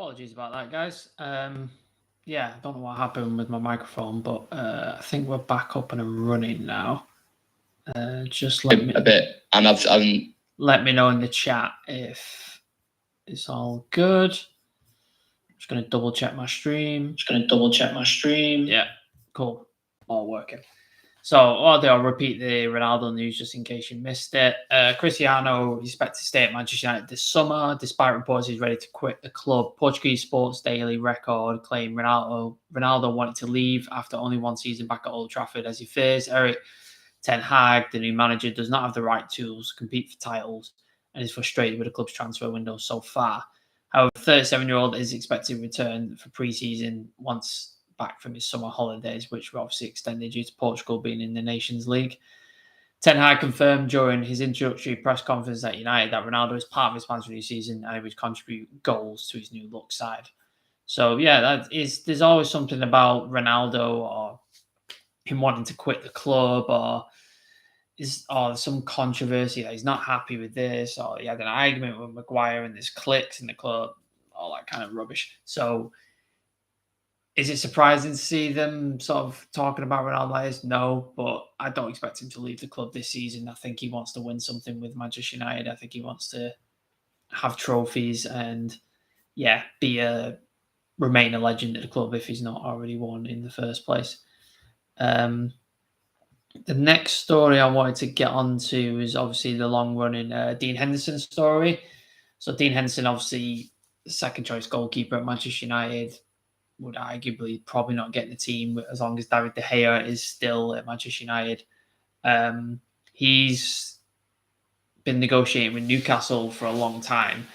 Apologies about that, guys. Yeah, I don't know what happened with my microphone, but I think we're back up and running now. Just let me a bit, and let me know in the chat if it's all good. I'm just gonna double check my stream. Yeah, cool, all working. So I'll repeat the Ronaldo news just in case you missed it. Cristiano is expected to stay at Manchester United this summer, despite reports he's ready to quit the club. Portuguese Sports Daily Record claimed Ronaldo wanted to leave after only one season back at Old Trafford, as he fears Eric Ten Hag, the new manager, does not have the right tools to compete for titles and is frustrated with the club's transfer window so far. However, the 37-year-old is expected to return for pre-season once back from his summer holidays, which were obviously extended due to Portugal being in the Nations League. Ten Hag confirmed during his introductory press conference at United that Ronaldo is part of his plans for the new season and he would contribute goals to his new look side. So yeah, there's always something about Ronaldo or him wanting to quit the club or some controversy that he's not happy with this, or he had an argument with Maguire and there's cliques in the club, all that kind of rubbish. So is it surprising to see them sort of talking about Ronaldo like this? No, but I don't expect him to leave the club this season. I think he wants to win something with Manchester United. I think he wants to have trophies and, remain a legend at the club if he's not already won in the first place. The next story I wanted to get onto is obviously the long-running Dean Henderson story. So Dean Henderson, obviously, second-choice goalkeeper at Manchester United, would arguably probably not get in the team as long as David De Gea is still at Manchester United. He's been negotiating with Newcastle for a long time,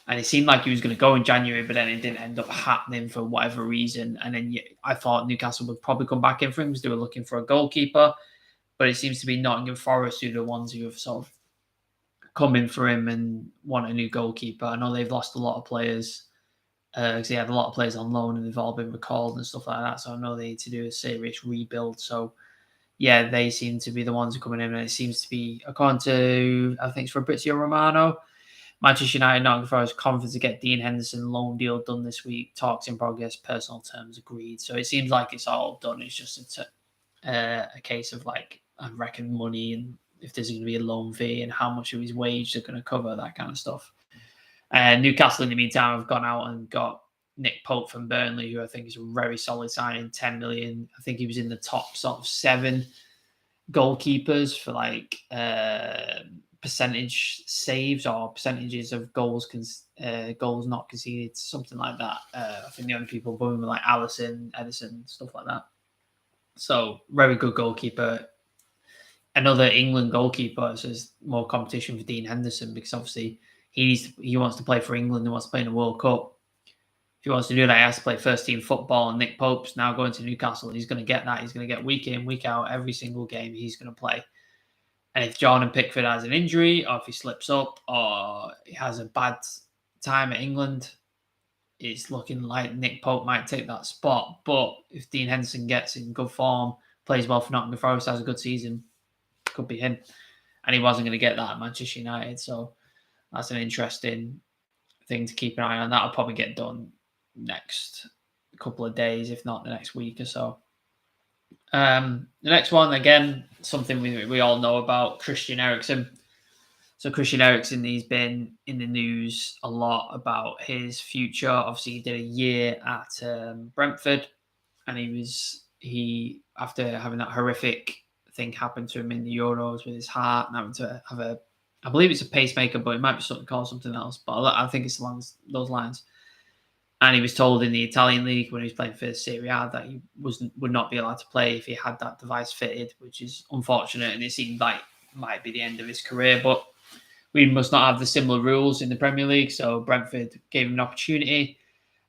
and it seemed like he was going to go in January, but then it didn't end up happening for whatever reason. And then I thought Newcastle would probably come back in for him because they were looking for a goalkeeper, but it seems to be Nottingham Forest who are the ones who have sort of come in for him and want a new goalkeeper. I know they've lost a lot of players because they had a lot of players on loan and they've all been recalled and stuff like that. So I know they need to do a serious rebuild. So yeah, they seem to be the ones who are coming in, and it seems to be, according to, I think it's Fabrizio Romano, Manchester United, Nottingham Forest confident to get Dean Henderson loan deal done this week. Talks in progress, personal terms agreed. So it seems like it's all done. It's just a case of, like, I reckon money and if there's going to be a loan fee and how much of his wage they're going to cover, that kind of stuff. Newcastle, in the meantime, have gone out and got Nick Pope from Burnley, who I think is a very solid signing, 10 million. I think he was in the top sort of 7 goalkeepers for like percentage saves or percentages of goals not conceded, something like that. I think the only people booming were like Alisson, Edison, stuff like that. So very good goalkeeper. Another England goalkeeper, so there's more competition for Dean Henderson because obviously he wants to play for England. He wants to play in the World Cup. If he wants to do that, he has to play first team football. And Nick Pope's now going to Newcastle. He's going to get that. He's going to get week in, week out, every single game he's going to play. And if Jordan Pickford has an injury, or if he slips up, or he has a bad time at England, it's looking like Nick Pope might take that spot. But if Dean Henderson gets in good form, plays well for Nottingham Forest, has a good season, could be him. And he wasn't going to get that at Manchester United. So that's an interesting thing to keep an eye on. That'll probably get done next couple of days, if not the next week or so. The next one, again, something we all know about, Christian Eriksen. So Christian Eriksen, he's been in the news a lot about his future. Obviously, he did a year at Brentford, and he after having that horrific thing happen to him in the Euros with his heart and having to have I believe it's a pacemaker, but it might be called something else. But I think it's along those lines. And he was told in the Italian league when he was playing for Serie A that he would not be allowed to play if he had that device fitted, which is unfortunate. And it seemed like it might be the end of his career. But we must not have the similar rules in the Premier League. So Brentford gave him an opportunity.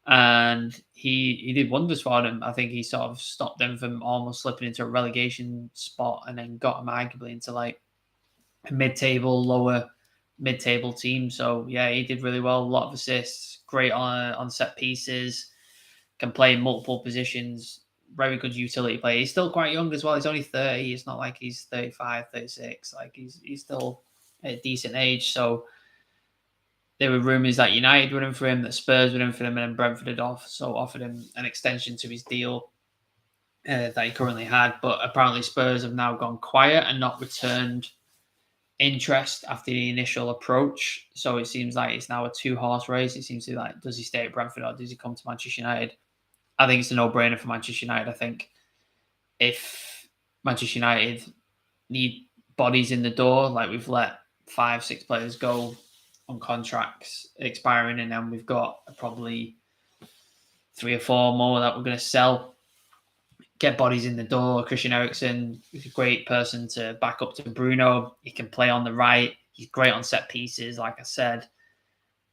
And he did wonders for them. I think he sort of stopped them from almost slipping into a relegation spot and then got them arguably into like a lower mid-table team. So, yeah, he did really well. A lot of assists, great on set pieces, can play in multiple positions, very good utility player. He's still quite young as well. He's only 30. It's not like he's 35, 36. Like, he's still at a decent age. So, there were rumours that United were in for him, that Spurs were in for him, and then Brentford had offered him an extension to his deal that he currently had. But apparently Spurs have now gone quiet and not returned interest after the initial approach. So it seems like it's now a two-horse race. It seems to be like, does he stay at Brentford or does he come to Manchester United? I think it's a no-brainer for Manchester United. I think if Manchester United need bodies in the door, like we've let 5-6 players go on contracts expiring, and then we've got probably 3 or 4 more that we're going to sell. Get bodies in the door. Christian Eriksen is a great person to back up to Bruno. He can play on the right. He's great on set pieces, like I said.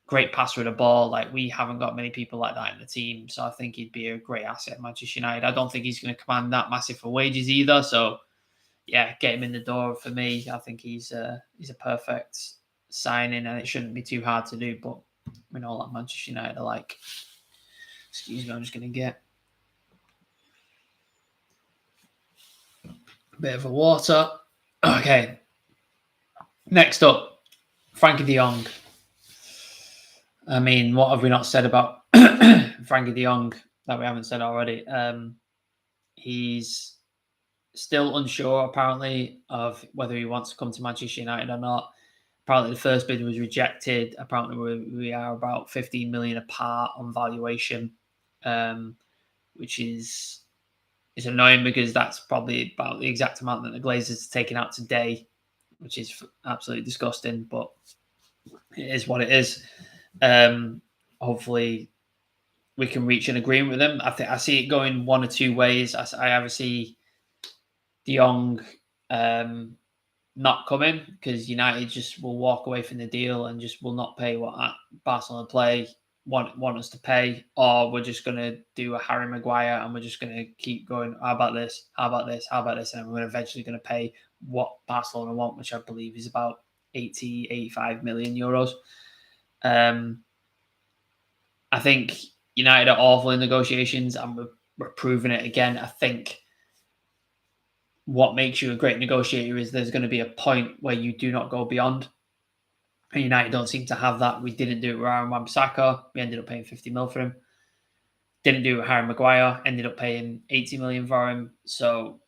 Great passer of the ball. Like, we haven't got many people like that in the team. So I think he'd be a great asset at Manchester United. I don't think he's going to command that massive for wages either. So, yeah, get him in the door for me. I think he's a perfect signing, and it shouldn't be too hard to do. But we know that Manchester United are like, excuse me, I'm just going to get a bit of a water. Okay. Next up, Frankie de Jong. I mean, what have we not said about Frankie de Jong that we haven't said already? He's still unsure, apparently, of whether he wants to come to Manchester United or not. Apparently, the first bid was rejected. Apparently, we are about 15 million apart on valuation, which is annoying because that's probably about the exact amount that the Glazers are taking out today, which is absolutely disgusting, but it is what it is. Hopefully we can reach an agreement with them. I see it going one or two ways. I either see de Jong not coming because United just will walk away from the deal and just will not pay what Barcelona want us to pay, or we're just going to do a Harry Maguire and we're just going to keep going, how about this, and we're eventually going to pay what Barcelona want, which I believe is about 85 million euros. I think United are awful in negotiations, and we're proving it again. I think what makes you a great negotiator is there's going to be a point where you do not go beyond. And United don't seem to have that. We didn't do it with Aaron Wan-Bissaka. We ended up paying 50 mil for him. Didn't do it with Harry Maguire. Ended up paying 80 million for him. So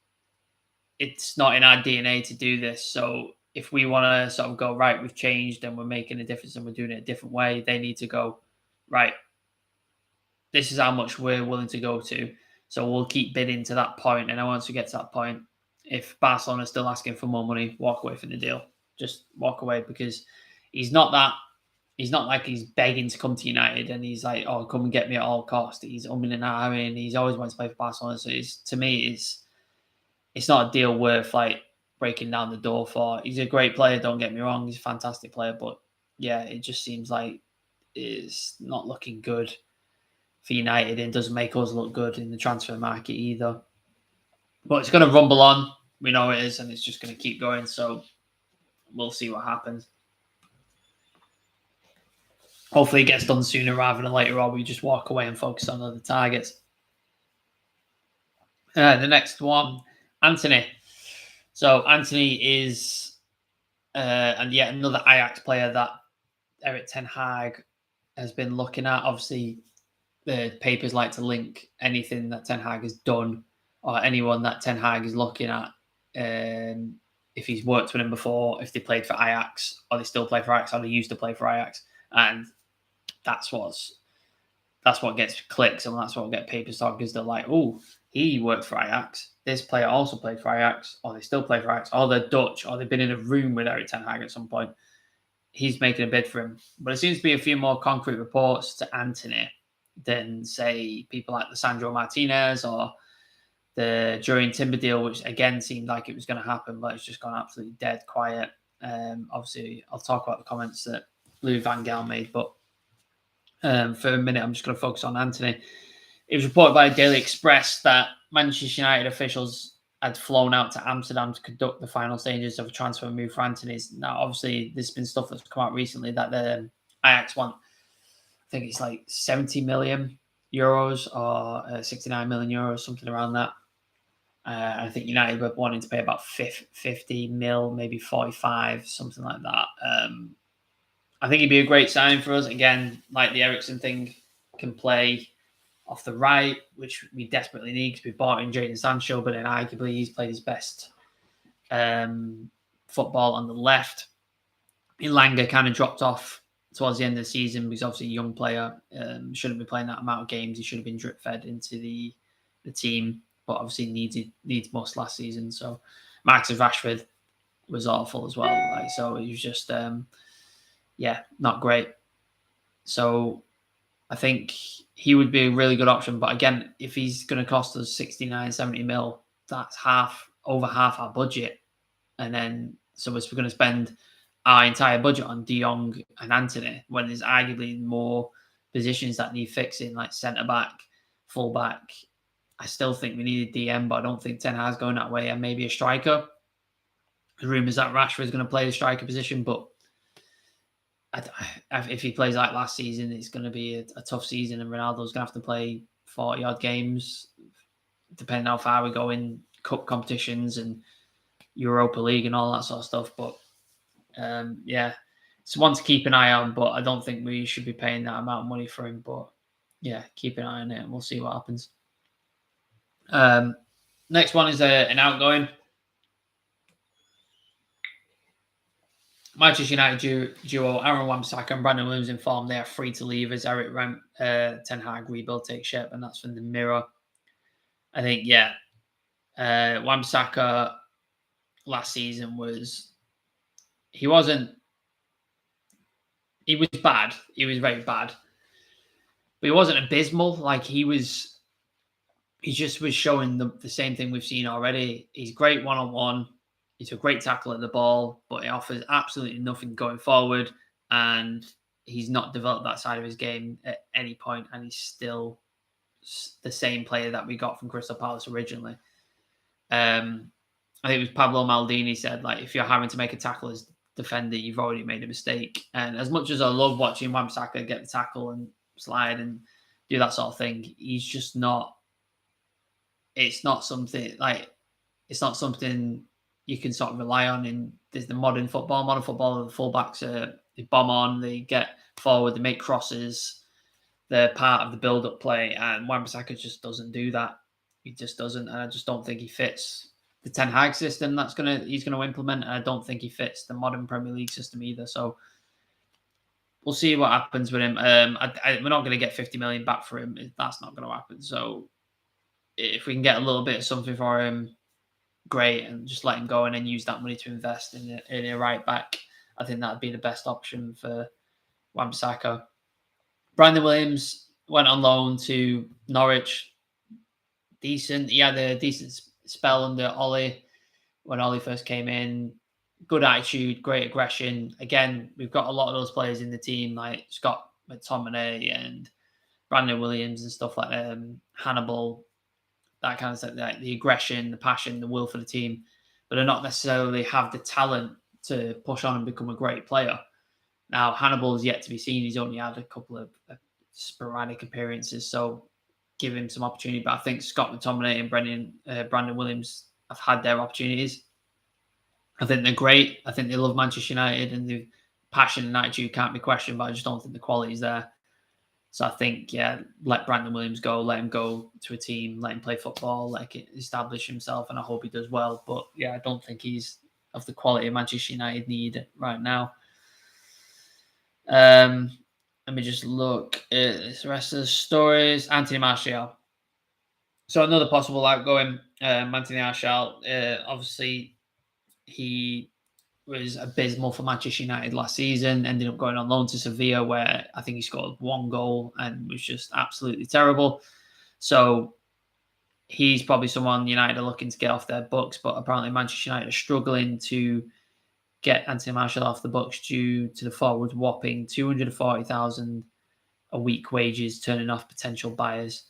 it's not in our DNA to do this. So if we want to sort of go, right, we've changed and we're making a difference and we're doing it a different way, they need to go, right, this is how much we're willing to go to. So we'll keep bidding to that point. And then once we get to that point, if Barcelona is still asking for more money, walk away from the deal. Just walk away, because he's not like he's begging to come to United and he's like, oh, come and get me at all cost. He's umming and ahhing. He's always wanted to play for Barcelona. So to me, it's not a deal worth like breaking down the door for. He's a great player, don't get me wrong. He's a fantastic player. But yeah, it just seems like it's not looking good for United, and doesn't make us look good in the transfer market either. But it's going to rumble on. We know it is, and it's just going to keep going. So we'll see what happens. Hopefully it gets done sooner rather than later, or we just walk away and focus on other targets. The next one, Antony. So Antony is and yet another Ajax player that Erik ten Hag has been looking at. Obviously, the papers like to link anything that Ten Hag has done or anyone that Ten Hag is looking at, if he's worked with him before, if they played for Ajax, or they still play for Ajax, or they used to play for Ajax. And that's what gets clicks, and that's what gets papers talking, because they're like, oh, he worked for Ajax. This player also played for Ajax, or they still play for Ajax, or they're Dutch, or they've been in a room with Erik ten Hag at some point. He's making a bid for him. But it seems to be a few more concrete reports to Antony than, say, people like the Sandro Martinez or the Jurrien Timber deal, which again seemed like it was going to happen, but it's just gone absolutely dead quiet. Obviously, I'll talk about the comments that Louis van Gaal made, but for a minute, I'm just going to focus on Antony. It was reported by Daily Express that Manchester United officials had flown out to Amsterdam to conduct the final stages of a transfer move for Antony. Now, obviously, there's been stuff that's come out recently that the Ajax want, I think it's like 70 million euros or 69 million euros, something around that. I think United were wanting to pay about 50 mil, maybe 45, something like that. I think he'd be a great signing for us. Again, like the Ericsson thing, can play off the right, which we desperately need because we bought in Jadon Sancho, but then arguably he's played his best football on the left. Ilanga kind of dropped off towards the end of the season because obviously a young player shouldn't be playing that amount of games. He should have been drip fed into the team, but obviously needs most last season. So Marcus Rashford was awful as well. Like, so it was just not great. So I think he would be a really good option. But again, if he's going to cost us 69, 70 mil, that's over half our budget. And then, so we're going to spend our entire budget on De Jong and Antony when there's arguably more positions that need fixing, like centre-back, full-back. I still think we need a DM, but I don't think Ten Hag's going that way. And maybe a striker. The rumours that Rashford is going to play the striker position, but if he plays like last season, it's going to be a tough season, and Ronaldo's going to have to play 40-odd games, depending how far we go in cup competitions and Europa League and all that sort of stuff. But it's one to keep an eye on, but I don't think we should be paying that amount of money for him. But yeah, keep an eye on it and we'll see what happens. Next one is an outgoing. Manchester United duo Aaron Wan-Bissaka and Brandon Williams informed they are free to leave as Eric Ten Hag rebuild takes shape, and that's from the Mirror. I think, Wan-Bissaka last season was bad. He was very bad. But he wasn't abysmal. Like he just was showing the same thing we've seen already. He's great one-on-one. He's a great tackle at the ball, but he offers absolutely nothing going forward. And he's not developed that side of his game at any point, and he's still the same player that we got from Crystal Palace originally. I think it was Pablo Maldini said, like, if you're having to make a tackle as defender, you've already made a mistake. And as much as I love watching Wan-Bissaka get the tackle and slide and do that sort of thing, he's just not. It's not something you can sort of rely on in the modern football. Modern football, the fullbacks they bomb on, they get forward, they make crosses, they're part of the build-up play, and Wan-Bissaka just doesn't do that. He just doesn't, and I just don't think he fits the Ten Hag system he's gonna implement, and I don't think he fits the modern Premier League system either. So we'll see what happens with him. We're not going to get 50 million back for him. That's not going to happen. So if we can get a little bit of something for him, great, and just let him go and then use that money to invest in a right back, I think that'd be the best option for Wan-Bissaka. Brandon Williams went on loan to Norwich. Decent. He had a decent spell under Ollie when Ollie first came in. Good attitude, great aggression. Again, we've got a lot of those players in the team, like Scott McTominay and Brandon Williams and stuff like Hannibal, that kind of stuff, like the aggression, the passion, the will for the team, but they not necessarily have the talent to push on and become a great player. Now, Hannibal is yet to be seen. He's only had a couple of sporadic appearances, so give him some opportunity. But I think Scott McTominay and Brandon Williams have had their opportunities. I think they're great. I think they love Manchester United, and the passion and attitude can't be questioned, but I just don't think the quality is there. So I think, let Brandon Williams go, let him go to a team, let him play football, establish himself, and I hope he does well. But I don't think he's of the quality Manchester United need right now. Let me just look at the rest of the stories. Antony Martial. So another possible outgoing, Antony Martial. Obviously, he was abysmal for Manchester United last season, ended up going on loan to Sevilla, where I think he scored one goal and was just absolutely terrible. So he's probably someone United are looking to get off their books, but apparently Manchester United are struggling to get Antony Martial off the books due to the forward's whopping 240,000 a week wages turning off potential buyers,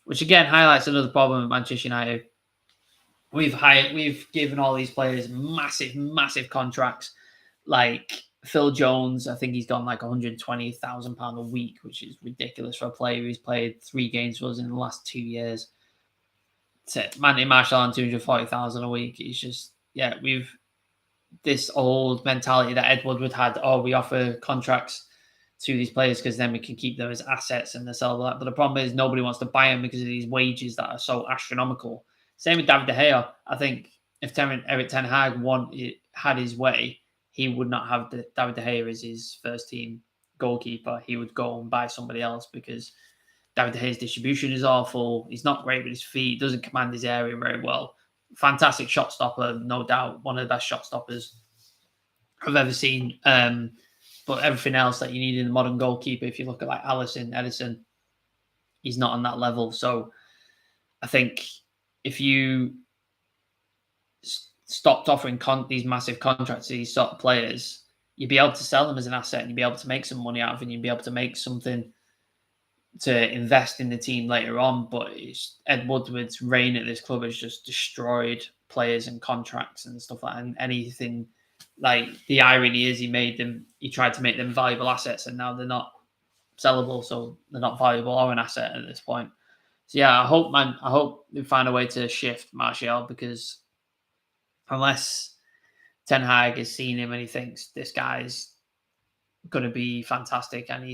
which again highlights another problem at Manchester United. We've given all these players massive contracts. Like Phil Jones, I think he's done like £120,000 a week, which is ridiculous for a player who's played 3 games for us in the last 2 years. Manny Marshall on 240,000 a week. It's just, this old mentality that Ed Woodward had. Oh, we offer contracts to these players because then we can keep them as assets and they're sellable. But the problem is nobody wants to buy them because of these wages that are so astronomical. Same with David De Gea. I think if Erik ten Hag had his way, he would not have David De Gea as his first team goalkeeper. He would go and buy somebody else because David De Gea's distribution is awful. He's not great with his feet, doesn't command his area very well. Fantastic shot stopper, no doubt. One of the best shot stoppers I've ever seen. But everything else that you need in a modern goalkeeper, if you look at like Alisson, Edison, he's not on that level. So I think if you stopped offering these massive contracts to these sort of players, you'd be able to sell them as an asset and you'd be able to make some money out of it and you'd be able to make something to invest in the team later on. But Ed Woodward's reign at this club has just destroyed players and contracts and stuff like that. And anything, like the irony is he tried to make them valuable assets and now they're not sellable. So they're not valuable or an asset at this point. So yeah, I hope they find a way to shift Martial, because unless Ten Hag has seen him and he thinks this guy's going to be fantastic and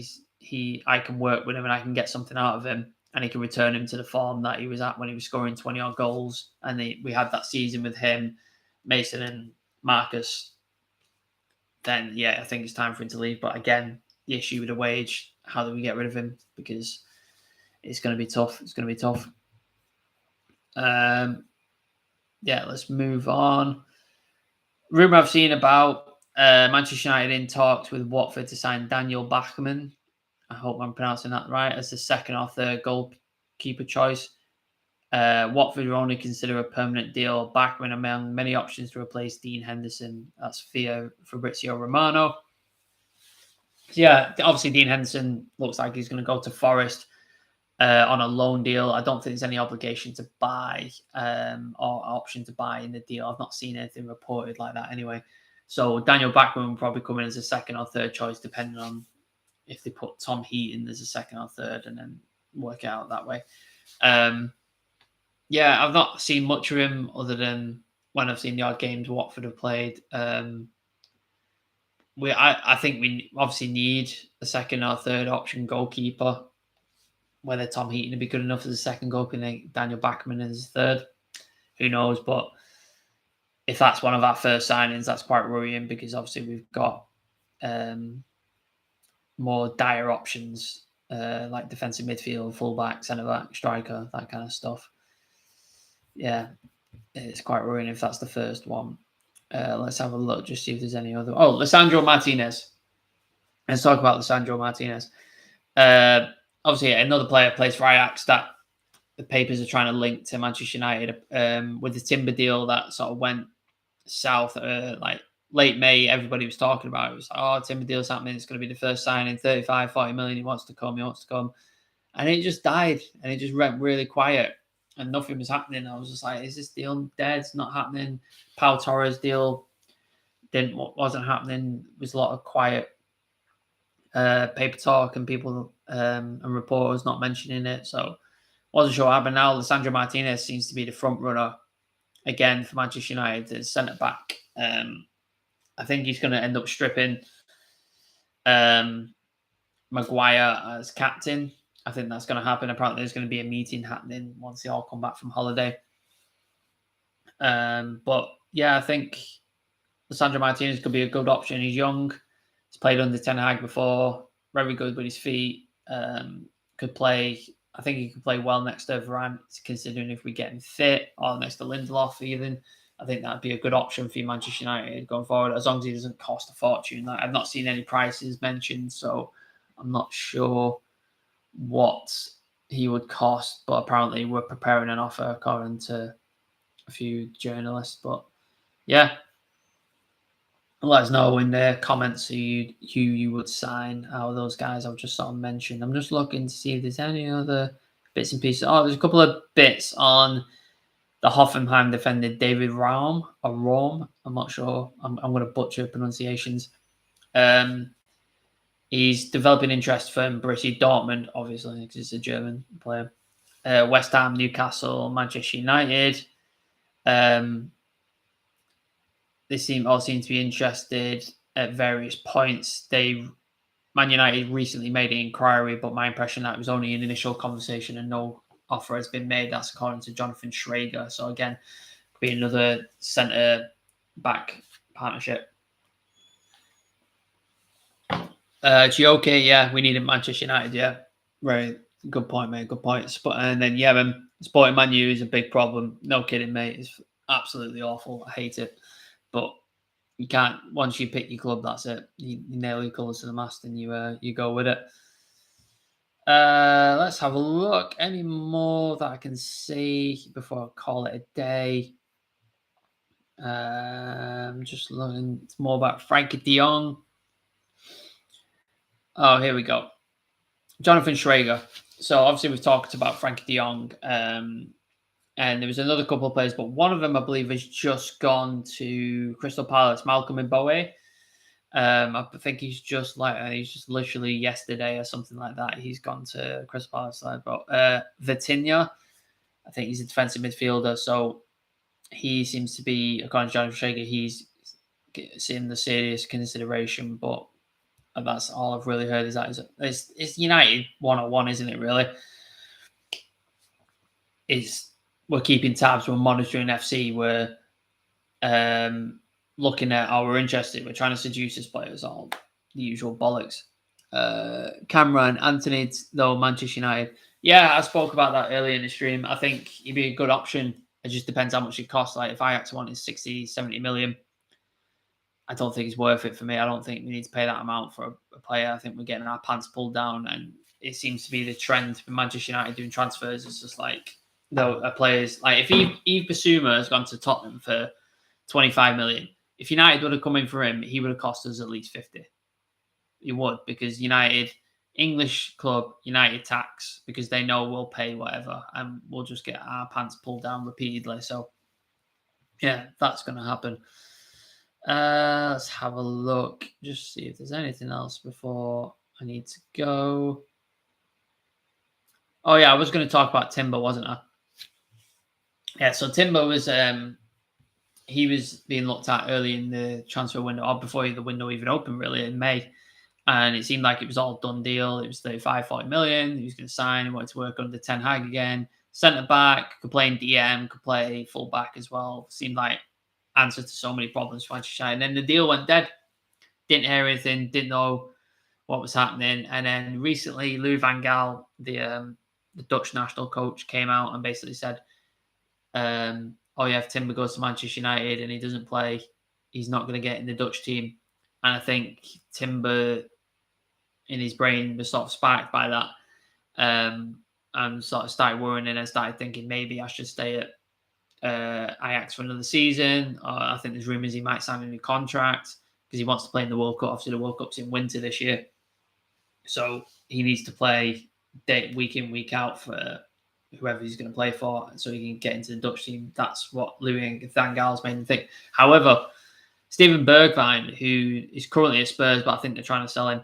I can work with him and I can get something out of him and he can return him to the form that he was at when he was scoring 20 odd goals. And we had that season with him, Mason and Marcus. Then yeah, I think it's time for him to leave. But again, the issue with the wage, how do we get rid of him? Because it's going to be tough. It's going to be tough. Yeah, let's move on. Rumour I've seen about Manchester United in talks with Watford to sign Daniel Bachmann. I hope I'm pronouncing that right, as the second or third goalkeeper choice. Watford will only consider a permanent deal. Bachmann among many options to replace Dean Henderson. That's via Fabrizio Romano. So yeah, obviously Dean Henderson looks like he's going to go to Forest on a loan deal. I don't think there's any obligation to buy or option to buy in the deal. I've not seen anything reported like that anyway. So Daniel Bachmann will probably come in as a second or third choice, depending on if they put Tom Heaton as a second or third and then work it out that way. Yeah, I've not seen much of him other than when I've seen the odd games Watford have played. I think we obviously need a second or third option goalkeeper. Whether Tom Heaton would be good enough as a second goalkeeper, Daniel Bachmann as a third, who knows? But if that's one of our first signings, that's quite worrying, because obviously we've got more dire options like defensive midfield, fullback, centre back, striker, that kind of stuff. Yeah, it's quite worrying if that's the first one. Let's have a look, just see if there's any other. Oh, Lisandro Martinez. Let's talk about Lisandro Martinez. Obviously, another player plays for Ajax that the papers are trying to link to Manchester United with the Timber deal that sort of went south like late May. Everybody was talking about it. It was like, oh, Timber deal's happening. It's going to be the first signing, 35, 40 million. He wants to come. And it just died and it just went really quiet and nothing was happening. I was just like, is this deal dead? It's not happening. Pau Torres deal wasn't happening. There was a lot of quiet paper talk and people and reporters not mentioning it. So wasn't sure what happened. Now Lisandro Martinez seems to be the front runner again for Manchester United as centre back. I think he's going to end up stripping Maguire as captain. I think that's going to happen. Apparently there's going to be a meeting happening once they all come back from holiday. But yeah, I think Lisandro Martinez could be a good option. He's young. He's played under Ten Hag before. Very good with his feet. Could play. I think he could play well next to Varane, considering if we get him fit, or next to Lindelof even. I think that'd be a good option for Manchester United going forward, as long as he doesn't cost a fortune. I've not seen any prices mentioned, so I'm not sure what he would cost. But apparently we're preparing an offer according to a few journalists. But yeah, let us know in the comments who you would sign out of those guys I've just sort of mentioned. I'm just looking to see if there's any other bits and pieces. Oh, there's a couple of bits on the Hoffenheim defender David Raum or Rome. I'm not sure. I'm going to butcher pronunciations. He's developing interest from Borussia Dortmund, obviously, because he's a German player. West Ham, Newcastle, Manchester United. they all seem to be interested at various points. Man United recently made an inquiry, but my impression that it was only an initial conversation and no offer has been made. That's according to Jonathan Schrager. So again, could be another centre back partnership. Gioke, yeah, we need him Manchester United, yeah. Right. Good point, mate. Good point. And then Yemen, Sporting Man U is a big problem. No kidding, mate. It's absolutely awful. I hate it. But you can't, once you pick your club, that's it. You nail your colours to the mast and you go with it. Let's have a look. Any more that I can see before I call it a day? I'm just looking. It's more about Frankie de Jong. Oh, here we go. Jonathan Schrager. So obviously we've talked about Frankie de Jong, and there was another couple of players, but one of them I believe has just gone to Crystal Palace. Malcolm Mbowe. I think he's just literally yesterday or something like that. He's gone to Crystal Palace. But Vitinha, I think he's a defensive midfielder. So he seems to be, according to Jonathan Schrager, he's seeing the serious consideration. But that's all I've really heard is that it's United 101, isn't it? Really, we're keeping tabs, we're monitoring FC, we're looking at how we're interested, we're trying to seduce his players, all the usual bollocks. Cameron, Antony, though, Manchester United. Yeah, I spoke about that earlier in the stream. I think he'd be a good option. It just depends how much it costs. Like if Ajax wanted 60, 70 million, I don't think it's worth it for me. I don't think we need to pay that amount for a player. I think we're getting our pants pulled down, and it seems to be the trend for Manchester United doing transfers. It's just like players like if Yves Bissouma has gone to Tottenham for 25 million. If United would have come in for him, he would have cost us at least 50. He would, because United, English club, United tax, because they know we'll pay whatever and we'll just get our pants pulled down repeatedly. So, yeah, that's going to happen. Let's have a look. Just see if there's anything else before I need to go. Oh, yeah, I was going to talk about Timber, wasn't I? Yeah, so Timber was he was being looked at early in the transfer window, or before the window even opened, really, in May. And it seemed like it was all done deal. It was 35, 40 million. He was going to sign. He wanted to work under Ten Hag again. Centre back, could play in DM, could play full back as well. Seemed like answer to so many problems for Manchester United. And then the deal went dead. Didn't hear anything. Didn't know what was happening. And then recently, Louis van Gaal, the Dutch national coach, came out and basically said, oh yeah, if Timber goes to Manchester United and he doesn't play, he's not going to get in the Dutch team. And I think Timber, in his brain, was sort of sparked by that, and sort of started worrying and started thinking maybe I should stay at Ajax for another season. I think there's rumours he might sign a new contract because he wants to play in the World Cup. Obviously, the World Cup's in winter this year, so he needs to play week in, week out for whoever he's going to play for, so he can get into the Dutch team. That's what Louis van Gaal's made him think. However, Steven Bergwijn, who is currently at Spurs, but I think they're trying to sell him,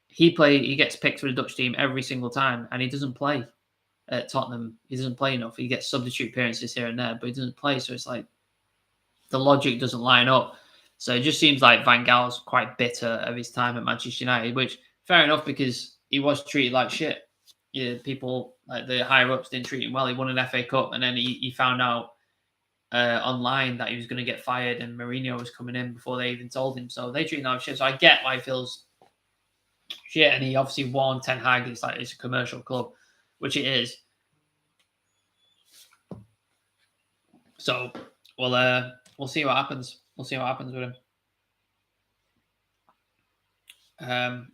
he gets picked for the Dutch team every single time, and he doesn't play at Tottenham. He doesn't play enough. He gets substitute appearances here and there, but he doesn't play. So it's like the logic doesn't line up. So it just seems like Van Gaal's quite bitter of his time at Manchester United, which fair enough because he was treated like shit. Yeah, people like the higher ups didn't treat him well. He won an FA Cup, and then he found out online that he was going to get fired, and Mourinho was coming in before they even told him. So they treat him like shit. So I get why he feels shit, and he obviously warned Ten Hag. It's a commercial club, which it is. So we'll see what happens. We'll see what happens with him.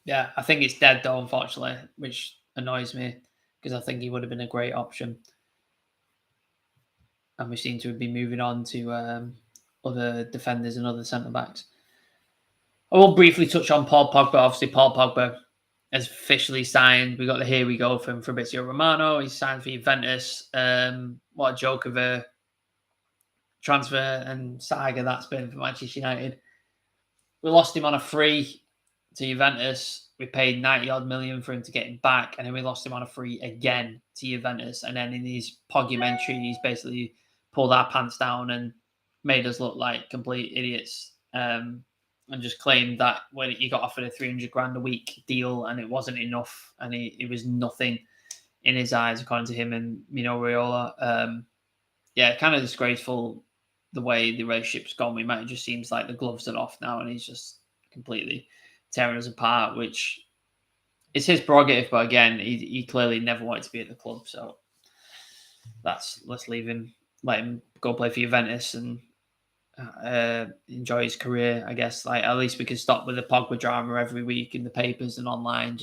Yeah, I think it's dead though, unfortunately, which annoys me because I think he would have been a great option. And we seem to be moving on to other defenders and other centre backs. I will briefly touch on Paul Pogba. Obviously, Paul Pogba has officially signed. We got the here we go from Fabrizio Romano. He's signed for Juventus. What a joke of a transfer and saga that's been for Manchester United. We lost him on a free to Juventus. We paid 90 odd million for him to get him back, and then we lost him on a free again to Juventus. And then in his Poggymentary, he's basically pulled our pants down and made us look like complete idiots, and just claimed that when he got offered a 300 grand a week deal and it wasn't enough, and it was nothing in his eyes, according to him and Mino Raiola. Yeah, kind of disgraceful the way the relationship's gone. It just seems like the gloves are off now, and he's just completely tearing us apart, which is his prerogative. But again, he clearly never wanted to be at the club, so let's leave him, let him go play for Juventus and enjoy his career. I guess like at least we can stop with the Pogba drama every week in the papers and online.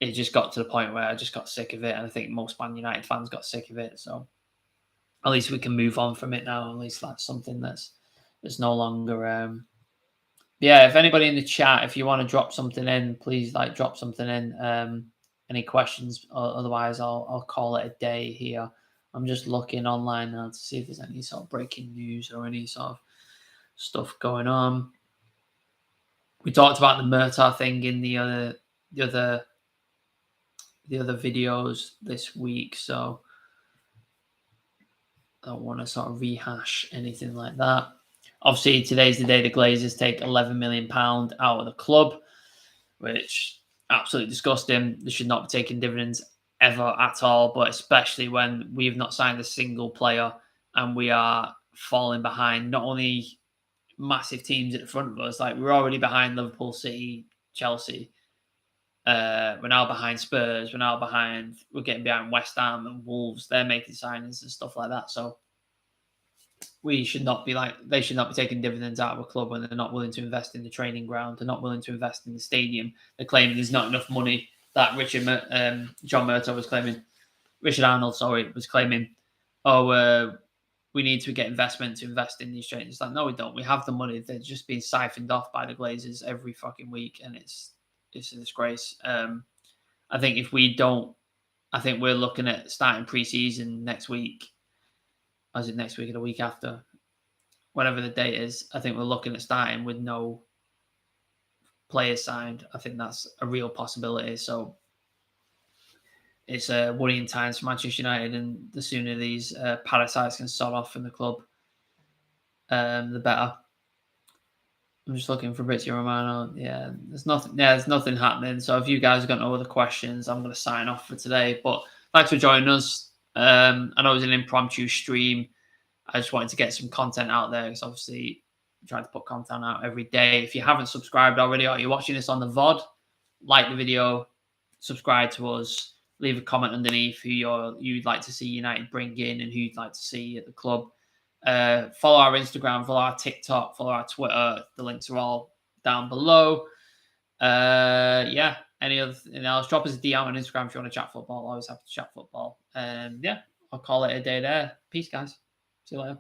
It just got to the point where I just got sick of it, and I think most Man United fans got sick of it. So at least we can move on from it now. At least that's something that's no longer. Yeah, if anybody in the chat, if you want to drop something in, please drop something in. Any questions? Otherwise, I'll call it a day here. I'm just looking online now to see if there's any sort of breaking news or any sort of stuff going on. We talked about the Murtaugh thing in the other videos this week, so I don't want to sort of rehash anything like that. Obviously, today's the day the Glazers take £11 million out of the club, which absolutely disgusting. They should not be taking dividends ever at all, but especially when we've not signed a single player and we are falling behind not only massive teams at the front of us, like we're already behind Liverpool, City, Chelsea. We're now behind Spurs. We're getting behind West Ham and Wolves. They're making signings and stuff like that. So they should not be taking dividends out of a club when they're not willing to invest in the training ground. They're not willing to invest in the stadium. They're claiming there's not enough money. That Richard Arnold, was claiming, we need to get investment to invest in these trainings. It's like, no, we don't. We have the money. They're just being siphoned off by the Glazers every fucking week, and it's a disgrace. I think if we don't, I think we're looking at starting pre-season next week. Or is it next week or the week after? Whatever the date is, I think we're looking at starting with no players signed. I think that's a real possibility. So it's worrying times for Manchester United, and the sooner these parasites can sort off in the club, the better. I'm just looking for Fabrizio Romano. Yeah, there's nothing happening. So if you guys have got no other questions, I'm going to sign off for today. But thanks for joining us. I know it was an impromptu stream. I just wanted to get some content out there because obviously I'm trying to put content out every day. If you haven't subscribed already or you're watching this on the VOD, like the video, subscribe to us, leave a comment underneath who you'd like to see United bring in and who you'd like to see at the club. Follow our Instagram, follow our TikTok, follow our Twitter. The links are all down below. Any other thing else? Drop us a DM on Instagram if you want to chat football. Always have to chat football. I'll call it a day there. Peace, guys. See you later.